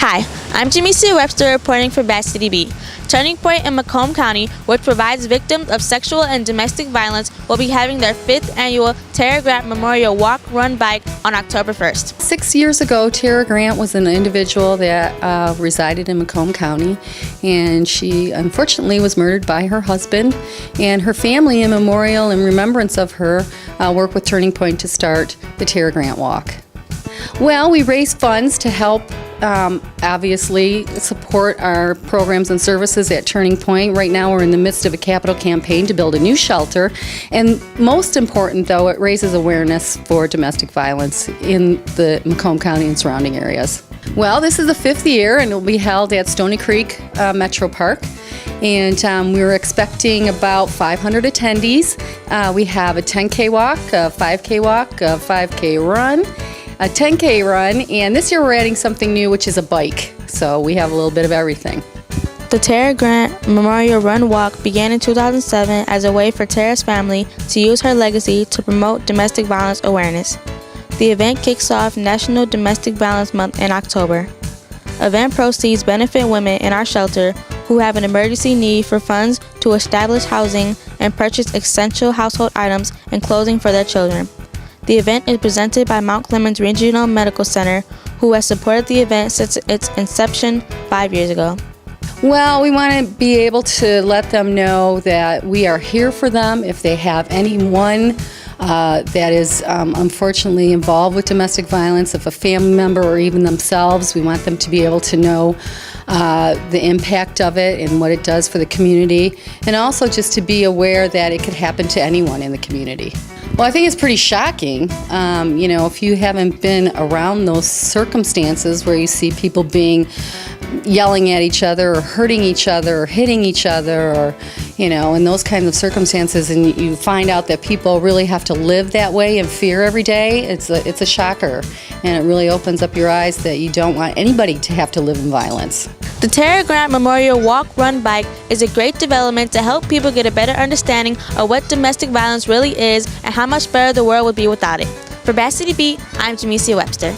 Hi, I'm Jamesia Webster reporting for Bass City Beat. Turning Point in Macomb County, which provides victims of sexual and domestic violence, will be having their 5th annual Tara Grant Memorial Walk, Run, Bike on October 1st. 6 years ago, Tara Grant was an individual that resided in Macomb County, and she unfortunately was murdered by her husband. And her family, in memorial and remembrance of her, worked with Turning Point to start the Tara Grant Walk. Well, we raise funds to help obviously support our programs and services at Turning Point. Right now we're in the midst of a capital campaign to build a new shelter, and most important though, it raises awareness for domestic violence in the Macomb County and surrounding areas. Well, this is the 5th year and it will be held at Stony Creek Metro Park. And we're expecting about 500 attendees. We have a 10K walk, a 5K walk, a 5K run, a 10K run, and this year we're adding something new, which is a bike. So we have a little bit of everything. The Tara Grant Memorial Run Walk began in 2007 as a way for Tara's family to use her legacy to promote domestic violence awareness. The event kicks off National Domestic Violence Month in October. Event proceeds benefit women in our shelter who have an emergency need for funds to establish housing and purchase essential household items and clothing for their children. The event is presented by Mount Clemens Regional Medical Center, who has supported the event since its inception 5 years ago. Well, we want to be able to let them know that we are here for them if they have anyone that is unfortunately involved with domestic violence, if a family member or even themselves. We want them to be able to know the impact of it and what it does for the community, and also just to be aware that it could happen to anyone in the community. Well, I think it's pretty shocking, if you haven't been around those circumstances where you see people yelling at each other or hurting each other or hitting each other, or in those kinds of circumstances, and you find out that people really have to live that way in fear every day. It's a shocker, and it really opens up your eyes that you don't want anybody to have to live in violence. The Tara Grant Memorial Walk, Run, Bike is a great development to help people get a better understanding of what domestic violence really is and how much better the world would be without it. For Bass City Beat, I'm Jamesia Webster.